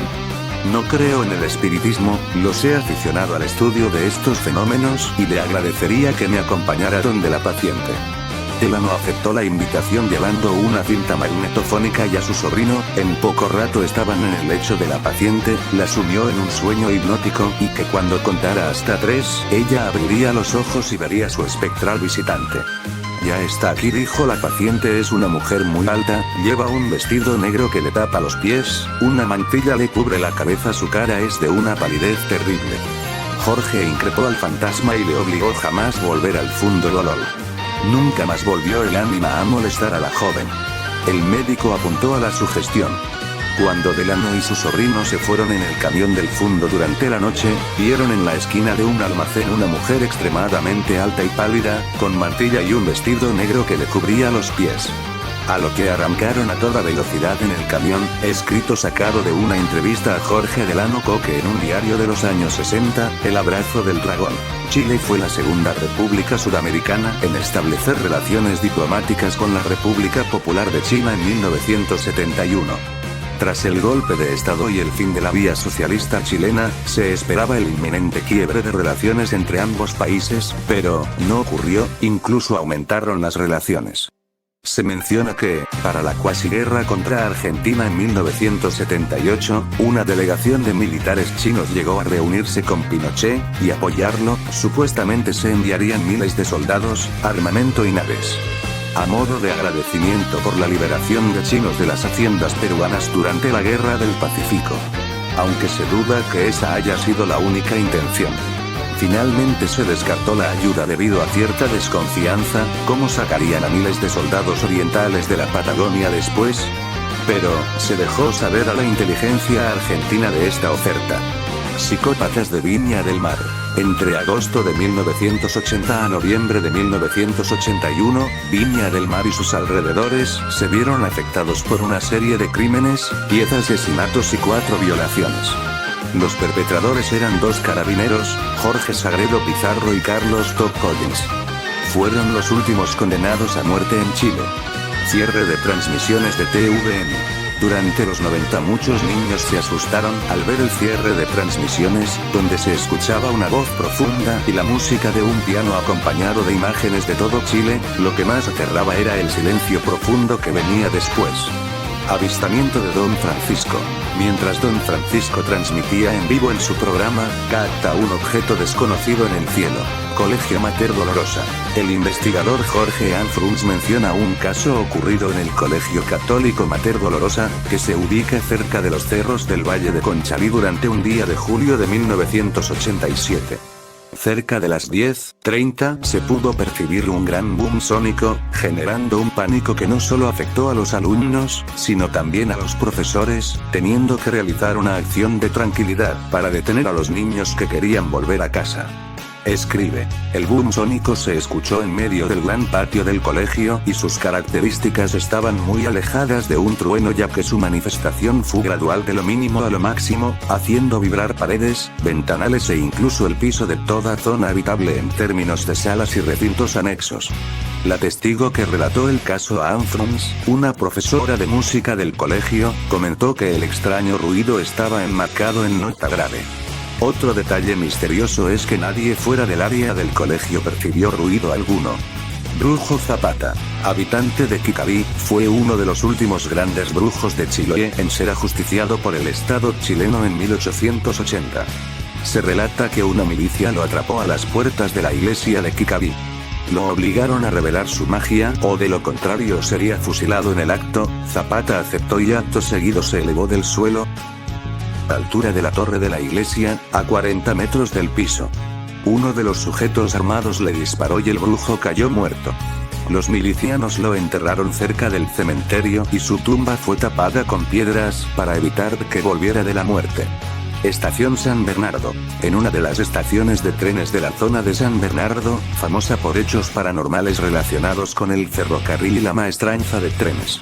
No creo en el espiritismo, lo sé aficionado al estudio de estos fenómenos y le agradecería que me acompañara donde la paciente. Delano aceptó la invitación llevando una cinta magnetofónica y a su sobrino. En poco rato estaban en el lecho de la paciente, la sumió en un sueño hipnótico y que cuando contara hasta 3, ella abriría los ojos y vería su espectral visitante. Ya está aquí, dijo la paciente. Es una mujer muy alta, lleva un vestido negro que le tapa los pies, una mantilla le cubre la cabeza, su cara es de una palidez terrible. Jorge increpó al fantasma y le obligó jamás volver al Fundo Lolol. Nunca más volvió el ánima a molestar a la joven. El médico apuntó a la sugestión. Cuando Delano y su sobrino se fueron en el camión del Fundo durante la noche, vieron en la esquina de un almacén una mujer extremadamente alta y pálida, con mantilla y un vestido negro que le cubría los pies. A lo que arrancaron a toda velocidad en el camión, escrito sacado de una entrevista a Jorge Delano Coque en un diario de los años 60, El abrazo del dragón. Chile fue la segunda república sudamericana en establecer relaciones diplomáticas con la República Popular de China en 1971. Tras el golpe de Estado y el fin de la vía socialista chilena, se esperaba el inminente quiebre de relaciones entre ambos países, pero no ocurrió, incluso aumentaron las relaciones. Se menciona que, para la cuasiguerra contra Argentina en 1978, una delegación de militares chinos llegó a reunirse con Pinochet, y apoyarlo. Supuestamente se enviarían miles de soldados, armamento y naves. A modo de agradecimiento por la liberación de chinos de las haciendas peruanas durante la Guerra del Pacífico. Aunque se duda que esa haya sido la única intención. Finalmente se descartó la ayuda debido a cierta desconfianza. ¿Cómo sacarían a miles de soldados orientales de la Patagonia después? Pero, se dejó saber a la inteligencia argentina de esta oferta. Psicópatas de Viña del Mar. Entre agosto de 1980 a noviembre de 1981, Viña del Mar y sus alrededores se vieron afectados por una serie de crímenes, 10 asesinatos y 4 violaciones. Los perpetradores eran 2 carabineros, Jorge Sagredo Pizarro y Carlos Top Collins. Fueron los últimos condenados a muerte en Chile. Cierre de transmisiones de TVN. Durante los 90 muchos niños se asustaron al ver el cierre de transmisiones, donde se escuchaba una voz profunda y la música de un piano acompañado de imágenes de todo Chile. Lo que más aterraba era el silencio profundo que venía después. Avistamiento de Don Francisco. Mientras Don Francisco transmitía en vivo en su programa, capta un objeto desconocido en el cielo. Colegio Mater Dolorosa. El investigador Jorge Anfrunz menciona un caso ocurrido en el Colegio Católico Mater Dolorosa, que se ubica cerca de los cerros del Valle de Conchalí durante un día de julio de 1987. Cerca de las 10:30 se pudo percibir un gran boom sónico, generando un pánico que no solo afectó a los alumnos, sino también a los profesores, teniendo que realizar una acción de tranquilidad para detener a los niños que querían volver a casa. Escribe, el boom sónico se escuchó en medio del gran patio del colegio y sus características estaban muy alejadas de un trueno, ya que su manifestación fue gradual de lo mínimo a lo máximo, haciendo vibrar paredes, ventanales e incluso el piso de toda zona habitable en términos de salas y recintos anexos. La testigo que relató el caso a Anfrunz, una profesora de música del colegio, comentó que el extraño ruido estaba enmarcado en nota grave. Otro detalle misterioso es que nadie fuera del área del colegio percibió ruido alguno. Brujo Zapata, habitante de Quicabí, fue uno de los últimos grandes brujos de Chile en ser ajusticiado por el Estado chileno en 1880. Se relata que una milicia lo atrapó a las puertas de la iglesia de Quicabí. Lo obligaron a revelar su magia, o de lo contrario sería fusilado en el acto. Zapata aceptó y acto seguido se elevó del suelo, altura de la torre de la iglesia, a 40 metros del piso. Uno de los sujetos armados le disparó y el brujo cayó muerto. Los milicianos lo enterraron cerca del cementerio y su tumba fue tapada con piedras para evitar que volviera de la muerte. Estación San Bernardo. En una de las estaciones de trenes de la zona de San Bernardo, famosa por hechos paranormales relacionados con el ferrocarril y la maestranza de trenes,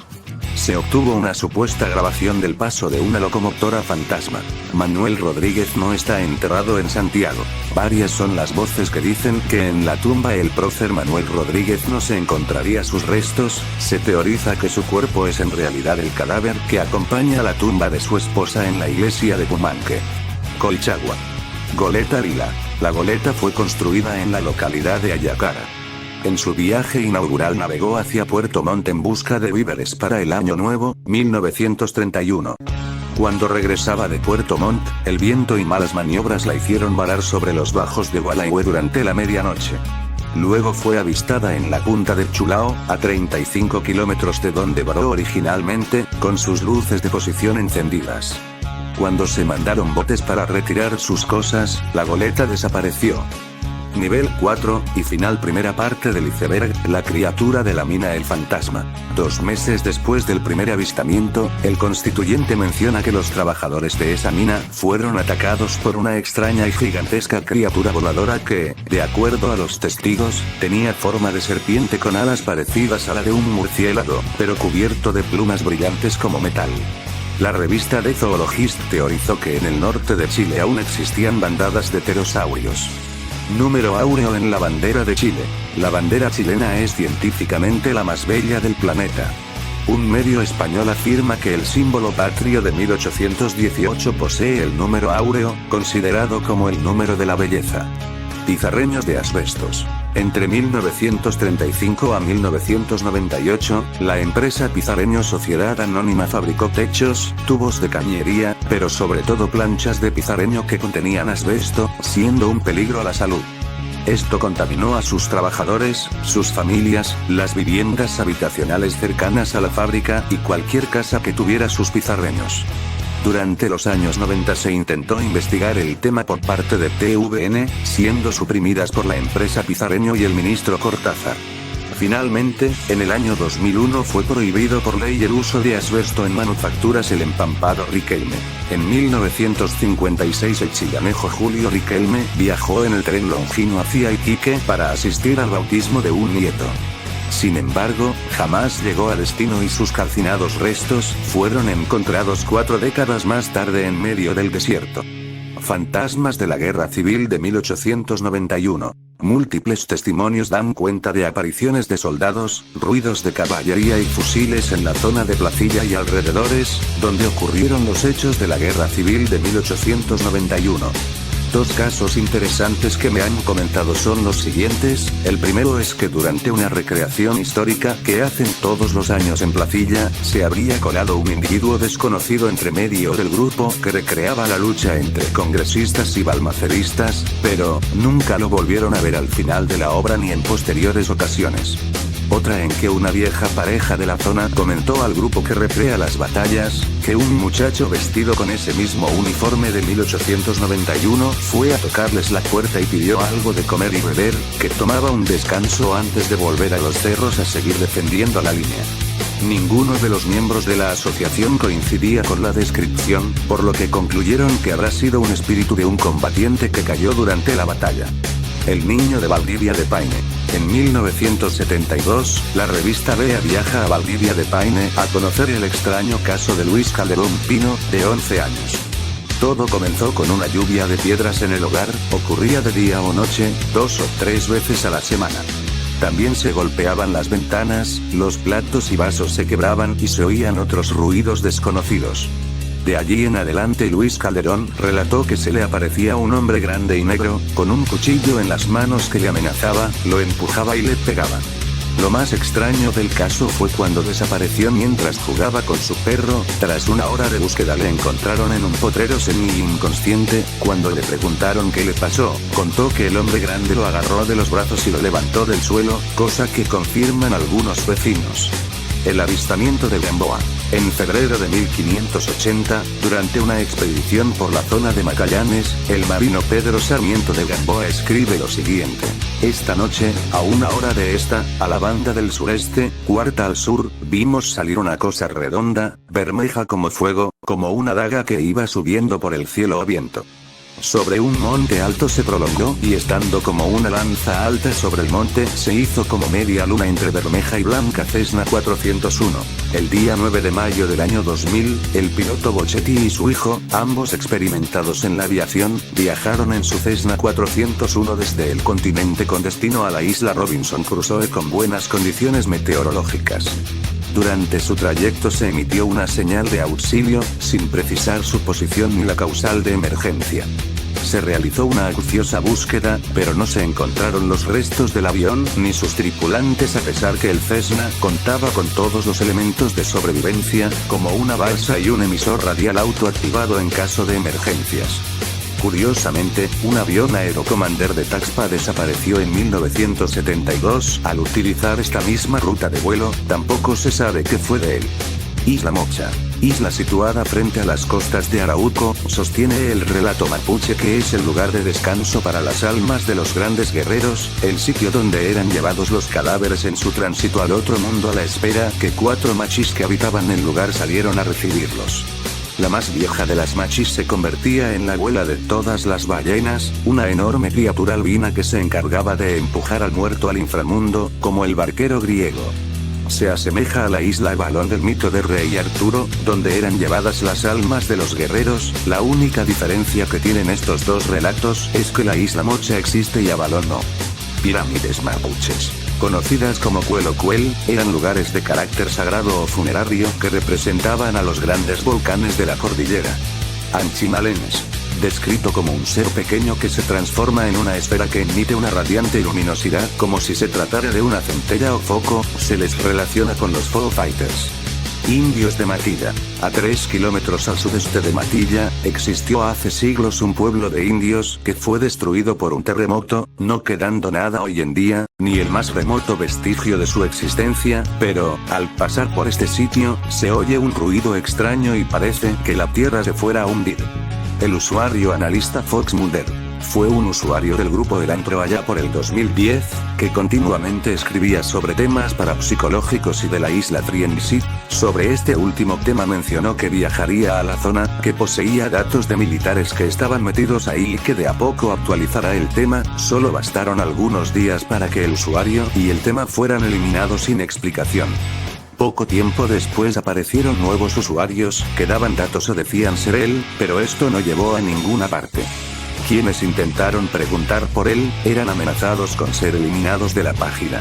se obtuvo una supuesta grabación del paso de una locomotora fantasma. Manuel Rodríguez no está enterrado en Santiago. Varias son las voces que dicen que en la tumba el prócer Manuel Rodríguez no se encontraría sus restos. Se teoriza que su cuerpo es en realidad el cadáver que acompaña a la tumba de su esposa en la iglesia de Pumanque. Colchagua. Goleta Vila. La goleta fue construida en la localidad de Ayacara. En su viaje inaugural navegó hacia Puerto Montt en busca de víveres para el Año Nuevo, 1931. Cuando regresaba de Puerto Montt, el viento y malas maniobras la hicieron varar sobre los bajos de Gualeguay durante la medianoche. Luego fue avistada en la punta de Chulao, a 35 kilómetros de donde varó originalmente, con sus luces de posición encendidas. Cuando se mandaron botes para retirar sus cosas, la goleta desapareció. Nivel 4, y final. Primera parte del iceberg, la criatura de la mina El Fantasma. 2 meses después del primer avistamiento, el constituyente menciona que los trabajadores de esa mina fueron atacados por una extraña y gigantesca criatura voladora que, de acuerdo a los testigos, tenía forma de serpiente con alas parecidas a la de un murciélago, pero cubierto de plumas brillantes como metal. La revista The Zoologist teorizó que en el norte de Chile aún existían bandadas de pterosaurios. Número áureo en la bandera de Chile. La bandera chilena es científicamente la más bella del planeta. Un medio español afirma que el símbolo patrio de 1818 posee el número áureo, considerado como el número de la belleza. Pizarreños de asbestos. Entre 1935 a 1998, la empresa Pizarreño Sociedad Anónima fabricó techos, tubos de cañería, pero sobre todo planchas de pizarreño que contenían asbesto, siendo un peligro a la salud. Esto contaminó a sus trabajadores, sus familias, las viviendas habitacionales cercanas a la fábrica y cualquier casa que tuviera sus pizarreños. Durante los años 90 se intentó investigar el tema por parte de TVN, siendo suprimidas por la empresa Pizarreño y el ministro Cortázar. Finalmente, en el año 2001 fue prohibido por ley el uso de asbesto en manufacturas el empampado Riquelme. En 1956 el chillanejo Julio Riquelme viajó en el tren Longino hacia Iquique para asistir al bautismo de un nieto. Sin embargo, jamás llegó a destino y sus calcinados restos fueron encontrados 4 décadas más tarde en medio del desierto. Fantasmas de la Guerra Civil de 1891. Múltiples testimonios dan cuenta de apariciones de soldados, ruidos de caballería y fusiles en la zona de Placilla y alrededores, donde ocurrieron los hechos de la Guerra Civil de 1891. Dos casos interesantes que me han comentado son los siguientes. El primero es que durante una recreación histórica que hacen todos los años en Placilla, se habría colado un individuo desconocido entre medio del grupo que recreaba la lucha entre congresistas y balmaceristas, pero nunca lo volvieron a ver al final de la obra ni en posteriores ocasiones. Otra en que una vieja pareja de la zona comentó al grupo que recrea las batallas, que un muchacho vestido con ese mismo uniforme de 1891 fue a tocarles la puerta y pidió algo de comer y beber, que tomaba un descanso antes de volver a los cerros a seguir defendiendo la línea. Ninguno de los miembros de la asociación coincidía con la descripción, por lo que concluyeron que habrá sido un espíritu de un combatiente que cayó durante la batalla. El niño de Valdivia de Paine. En 1972, la revista Bea viaja a Valdivia de Paine a conocer el extraño caso de Luis Calderón Pino, de 11 años. Todo comenzó con una lluvia de piedras en el hogar, ocurría de día o noche, 2 o 3 veces a la semana. También se golpeaban las ventanas, los platos y vasos se quebraban y se oían otros ruidos desconocidos. De allí en adelante Luis Calderón relató que se le aparecía un hombre grande y negro, con un cuchillo en las manos que le amenazaba, lo empujaba y le pegaba. Lo más extraño del caso fue cuando desapareció mientras jugaba con su perro. Tras una hora de búsqueda le encontraron en un potrero semi-inconsciente. Cuando le preguntaron qué le pasó, contó que el hombre grande lo agarró de los brazos y lo levantó del suelo, cosa que confirman algunos vecinos. El avistamiento de Gamboa. En febrero de 1580, durante una expedición por la zona de Magallanes, el marino Pedro Sarmiento de Gamboa escribe lo siguiente: esta noche, a una hora de esta, a la banda del sureste, cuarta al sur, vimos salir una cosa redonda, bermeja como fuego, como una daga que iba subiendo por el cielo a viento. Sobre un monte alto se prolongó y estando como una lanza alta sobre el monte se hizo como media luna entre Bermeja y Blanca Cessna 401. El día 9 de mayo del año 2000, el piloto Bochetti y su hijo, ambos experimentados en la aviación, viajaron en su Cessna 401 desde el continente con destino a la isla Robinson Crusoe con buenas condiciones meteorológicas. Durante su trayecto se emitió una señal de auxilio, sin precisar su posición ni la causal de emergencia. Se realizó una acuciosa búsqueda, pero no se encontraron los restos del avión ni sus tripulantes a pesar que el Cessna contaba con todos los elementos de sobrevivencia, como una balsa y un emisor radial autoactivado en caso de emergencias. Curiosamente, un avión Aerocommander de Taxpa desapareció en 1972, al utilizar esta misma ruta de vuelo, tampoco se sabe qué fue de él. Isla Mocha. Isla situada frente a las costas de Arauco, sostiene el relato mapuche que es el lugar de descanso para las almas de los grandes guerreros, el sitio donde eran llevados los cadáveres en su tránsito al otro mundo a la espera que 4 machis que habitaban el lugar salieron a recibirlos. La más vieja de las machis se convertía en la abuela de todas las ballenas, una enorme criatura albina que se encargaba de empujar al muerto al inframundo, como el barquero griego. Se asemeja a la isla Avalón del mito de Rey Arturo, donde eran llevadas las almas de los guerreros. La única diferencia que tienen estos dos relatos es que la isla Mocha existe y Avalón no. Pirámides mapuches, conocidas como Cuel, eran lugares de carácter sagrado o funerario que representaban a los grandes volcanes de la cordillera. Anchimalenes. descrito como un ser pequeño que se transforma en una esfera que emite una radiante luminosidad como si se tratara de una centella o foco, se les relaciona con los Foo Fighters. Indios de Matilla. A 3 kilómetros al sudeste de Matilla, existió hace siglos un pueblo de indios que fue destruido por un terremoto, no quedando nada hoy en día, ni el más remoto vestigio de su existencia, pero, al pasar por este sitio, se oye un ruido extraño y parece que la tierra se fuera a hundir. El usuario analista Fox Mulder fue un usuario del grupo El Antro allá por el 2010, que continuamente escribía sobre temas parapsicológicos y de la isla Triensi. Sobre este último tema mencionó que viajaría a la zona, que poseía datos de militares que estaban metidos ahí y que de a poco actualizara el tema. Solo bastaron algunos días para que el usuario y el tema fueran eliminados sin explicación. Poco tiempo después aparecieron nuevos usuarios que daban datos o decían ser él, pero esto no llevó a ninguna parte. Quienes intentaron preguntar por él, eran amenazados con ser eliminados de la página.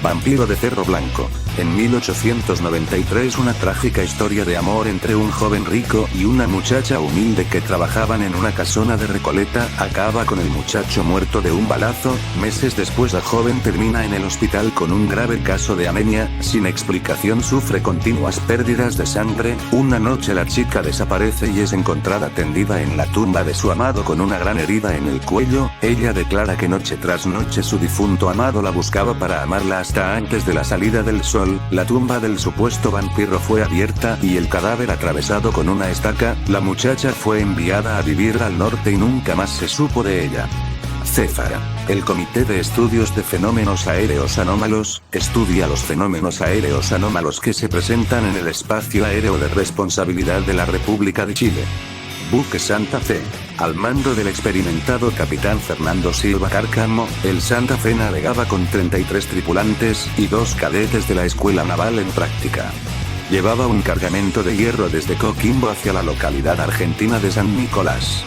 Vampiro de Cerro Blanco. En 1893 una trágica historia de amor entre un joven rico y una muchacha humilde que trabajaban en una casona de Recoleta, acaba con el muchacho muerto de un balazo. Meses después la joven termina en el hospital con un grave caso de anemia, sin explicación sufre continuas pérdidas de sangre. Una noche la chica desaparece y es encontrada tendida en la tumba de su amado con una gran herida en el cuello. Ella declara que noche tras noche su difunto amado la buscaba para amarla hasta antes de la salida del sol. La tumba del supuesto vampiro fue abierta y el cadáver atravesado con una estaca. La muchacha fue enviada a vivir al norte y nunca más se supo de ella. Céfara. El Comité de Estudios de Fenómenos Aéreos Anómalos estudia los fenómenos aéreos anómalos que se presentan en el espacio aéreo de responsabilidad de la República de Chile. Buque Santa Fe. Al mando del experimentado capitán Fernando Silva Cárcamo, el Santa Fe navegaba con 33 tripulantes y 2 cadetes de la Escuela Naval en práctica. Llevaba un cargamento de hierro desde Coquimbo hacia la localidad argentina de San Nicolás.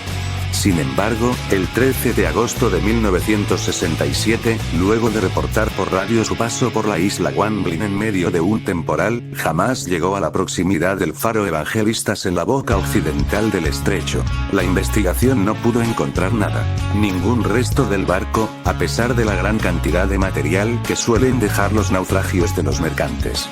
Sin embargo, el 13 de agosto de 1967, luego de reportar por radio su paso por la isla Guamblin en medio de un temporal, jamás llegó a la proximidad del faro Evangelistas en la boca occidental del estrecho. La investigación no pudo encontrar nada, ningún resto del barco, a pesar de la gran cantidad de material que suelen dejar los naufragios de los mercantes.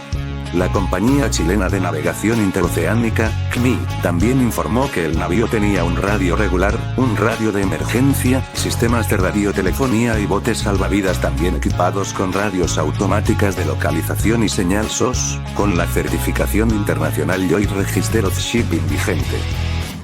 La Compañía Chilena de Navegación Interoceánica, CNI, también informó que el navío tenía un radio regular, un radio de emergencia, sistemas de radiotelefonía y botes salvavidas también equipados con radios automáticas de localización y señal SOS, con la certificación internacional Joint Register of Shipping vigente.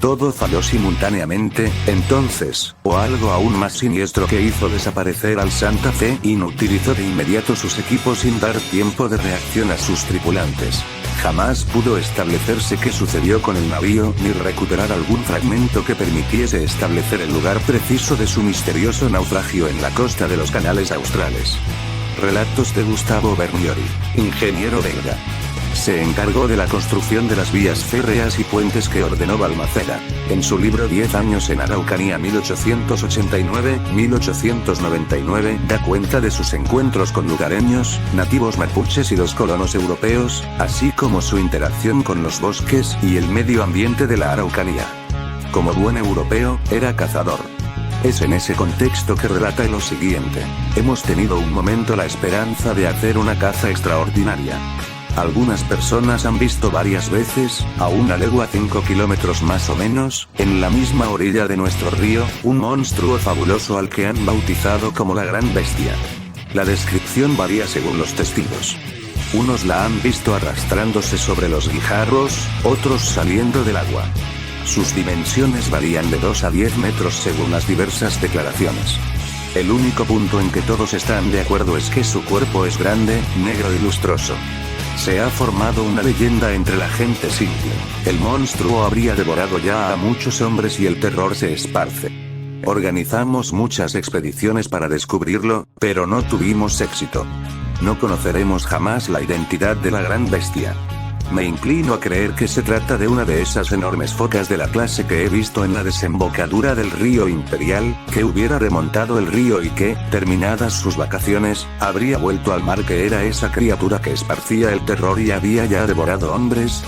Todo falló simultáneamente, entonces, o algo aún más siniestro que hizo desaparecer al Santa Fe, inutilizó de inmediato sus equipos sin dar tiempo de reacción a sus tripulantes. Jamás pudo establecerse qué sucedió con el navío, ni recuperar algún fragmento que permitiese establecer el lugar preciso de su misterioso naufragio en la costa de los Canales Australes. Relatos de Gustavo Berniori, ingeniero belga. Se encargó de la construcción de las vías férreas y puentes que ordenó Balmaceda. En su libro 10 años en Araucanía 1889-1899, da cuenta de sus encuentros con lugareños, nativos mapuches y los colonos europeos, así como su interacción con los bosques y el medio ambiente de la Araucanía. Como buen europeo, era cazador. Es en ese contexto que relata lo siguiente: hemos tenido un momento la esperanza de hacer una caza extraordinaria. Algunas personas han visto varias veces, a una legua 5 kilómetros más o menos, en la misma orilla de nuestro río, un monstruo fabuloso al que han bautizado como la Gran Bestia. La descripción varía según los testigos. Unos la han visto arrastrándose sobre los guijarros, otros saliendo del agua. Sus dimensiones varían de 2 a 10 metros según las diversas declaraciones. El único punto en que todos están de acuerdo es que su cuerpo es grande, negro y lustroso. Se ha formado una leyenda entre la gente simple. El monstruo habría devorado ya a muchos hombres y el terror se esparce. Organizamos muchas expediciones para descubrirlo, pero no tuvimos éxito. No conoceremos jamás la identidad de la Gran Bestia. Me inclino a creer que se trata de una de esas enormes focas de la clase que he visto en la desembocadura del río Imperial, que hubiera remontado el río y que, terminadas sus vacaciones, habría vuelto al mar, que era esa criatura que esparcía el terror y había ya devorado hombres.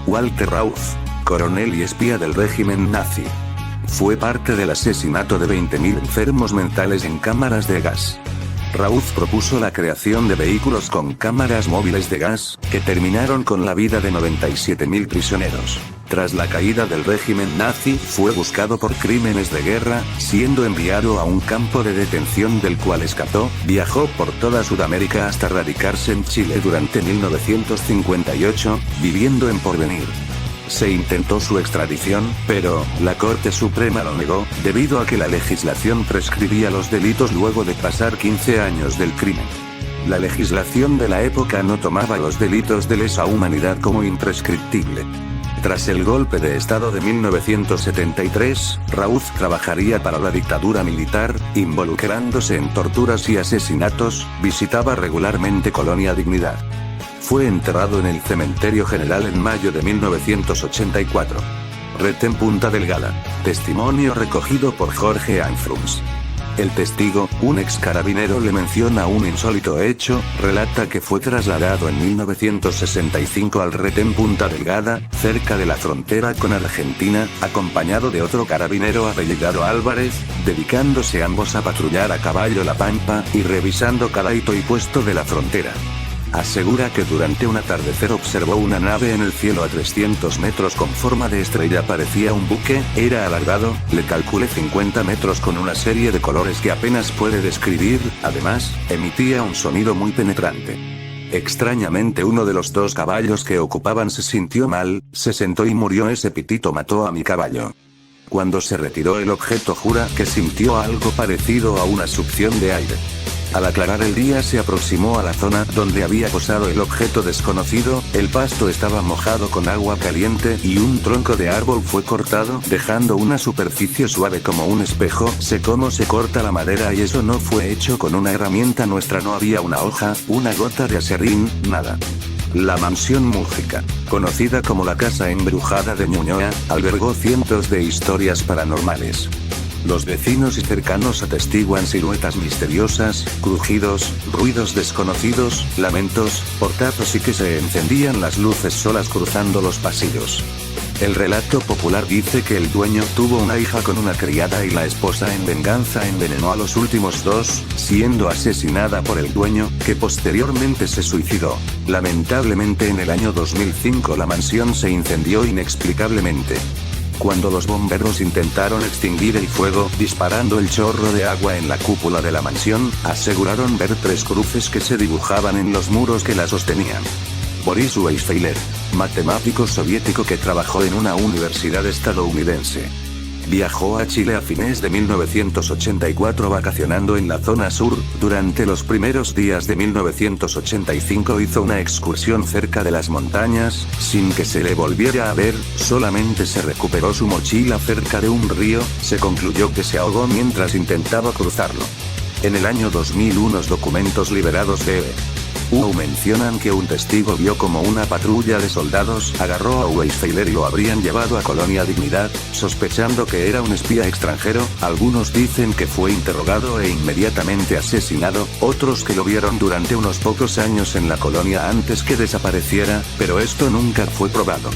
Walter Rauf, coronel y espía del régimen nazi. fue parte del asesinato de 20.000 enfermos mentales en cámaras de gas. Raouf propuso la creación de vehículos con cámaras móviles de gas, que terminaron con la vida de 97.000 prisioneros. Tras la caída del régimen nazi, fue buscado por crímenes de guerra, siendo enviado a un campo de detención del cual escapó, viajó por toda Sudamérica hasta radicarse en Chile durante 1958, viviendo en Porvenir. Se intentó su extradición, pero la Corte Suprema lo negó, debido a que la legislación prescribía los delitos luego de pasar 15 años del crimen. La legislación de la época no tomaba los delitos de lesa humanidad como imprescriptible. Tras el golpe de Estado de 1973, Raouf trabajaría para la dictadura militar, involucrándose en torturas y asesinatos, visitaba regularmente Colonia Dignidad. Fue enterrado en el Cementerio General en mayo de 1984. Retén Punta Delgada. Testimonio recogido por Jorge Anfrums. El testigo, un ex carabinero, le menciona un insólito hecho, relata que fue trasladado en 1965 al retén Punta Delgada, cerca de la frontera con Argentina, acompañado de otro carabinero apellidado Álvarez, dedicándose ambos a patrullar a caballo la pampa, y revisando cada hito y puesto de la frontera. Asegura que durante un atardecer observó una nave en el cielo a 300 metros con forma de estrella, parecía un buque, era alargado, le calculé 50 metros con una serie de colores que apenas puede describir, además, emitía un sonido muy penetrante. Extrañamente uno de los dos caballos que ocupaban se sintió mal, se sentó y murió, ese pitito mató a mi caballo. Cuando se retiró el objeto jura que sintió algo parecido a una succión de aire. Al aclarar el día se aproximó a la zona donde había posado el objeto desconocido, el pasto estaba mojado con agua caliente y un tronco de árbol fue cortado, dejando una superficie suave como un espejo. Sé cómo se corta la madera y eso no fue hecho con una herramienta nuestra, no había una hoja, una gota de aserrín, nada. La mansión Mújica, conocida como la Casa Embrujada de Ñuñoa, albergó cientos de historias paranormales. Los vecinos y cercanos atestiguan siluetas misteriosas, crujidos, ruidos desconocidos, lamentos, portazos y que se encendían las luces solas cruzando los pasillos. El relato popular dice que el dueño tuvo una hija con una criada y la esposa en venganza envenenó a los últimos dos, siendo asesinada por el dueño, que posteriormente se suicidó. Lamentablemente en el año 2005 la mansión se incendió inexplicablemente. Cuando los bomberos intentaron extinguir el fuego, disparando el chorro de agua en la cúpula de la mansión, aseguraron ver 3 cruces que se dibujaban en los muros que la sostenían. Boris Weisfeiler, matemático soviético que trabajó en una universidad estadounidense. Viajó a Chile a fines de 1984 vacacionando en la zona sur. Durante los primeros días de 1985 hizo una excursión cerca de las montañas, sin que se le volviera a ver, solamente se recuperó su mochila cerca de un río, se concluyó que se ahogó mientras intentaba cruzarlo. En el año 2000 unos documentos liberados de mencionan que un testigo vio como una patrulla de soldados agarró a Weisfeiler y lo habrían llevado a Colonia Dignidad, sospechando que era un espía extranjero. Algunos dicen que fue interrogado e inmediatamente asesinado, otros que lo vieron durante unos pocos años en la colonia antes que desapareciera, pero esto nunca fue probado.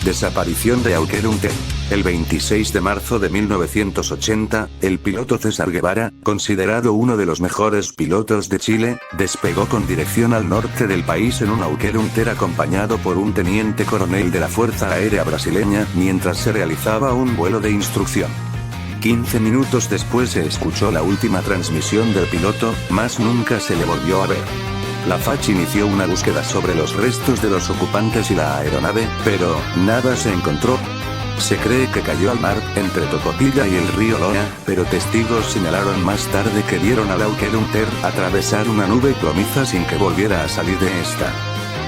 Desaparición de Auker Unter. El 26 de marzo de 1980, el piloto César Guevara, considerado uno de los mejores pilotos de Chile, despegó con dirección al norte del país en un Auker Unter acompañado por un teniente coronel de la Fuerza Aérea Brasileña, mientras se realizaba un vuelo de instrucción. 15 minutos después se escuchó la última transmisión del piloto, más nunca se le volvió a ver. La FACH inició una búsqueda sobre los restos de los ocupantes y la aeronave, pero nada se encontró. Se cree que cayó al mar, entre Tocopilla y el río Loa, pero testigos señalaron más tarde que vieron al Auker Unter atravesar una nube plomiza sin que volviera a salir de esta.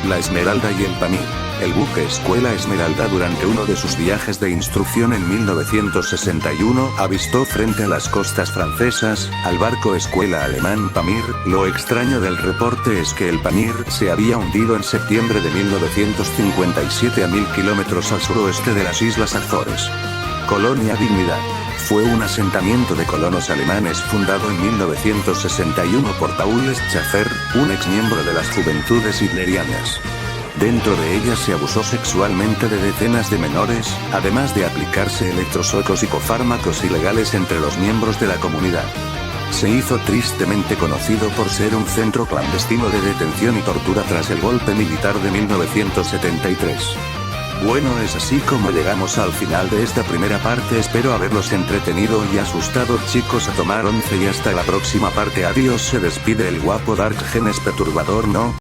La Esmeralda y el Pamir. El buque Escuela Esmeralda durante uno de sus viajes de instrucción en 1961 avistó frente a las costas francesas al barco escuela alemán Pamir. Lo extraño del reporte es que el Pamir se había hundido en septiembre de 1957 a 1000 kilómetros al suroeste de las Islas Azores. Colonia Dignidad. Fue un asentamiento de colonos alemanes fundado en 1961 por Paul Schaffer, un ex miembro de las Juventudes Hitlerianas. Dentro de ella se abusó sexualmente de decenas de menores, además de aplicarse electroshock o psicofármacos ilegales entre los miembros de la comunidad. Se hizo tristemente conocido por ser un centro clandestino de detención y tortura tras el golpe militar de 1973. Bueno, es así como llegamos al final de esta primera parte. Espero haberlos entretenido y asustado, chicos. A tomar 11 y hasta la próxima parte. Adiós, se despide el guapo Dark Genes Perturbador, ¿no?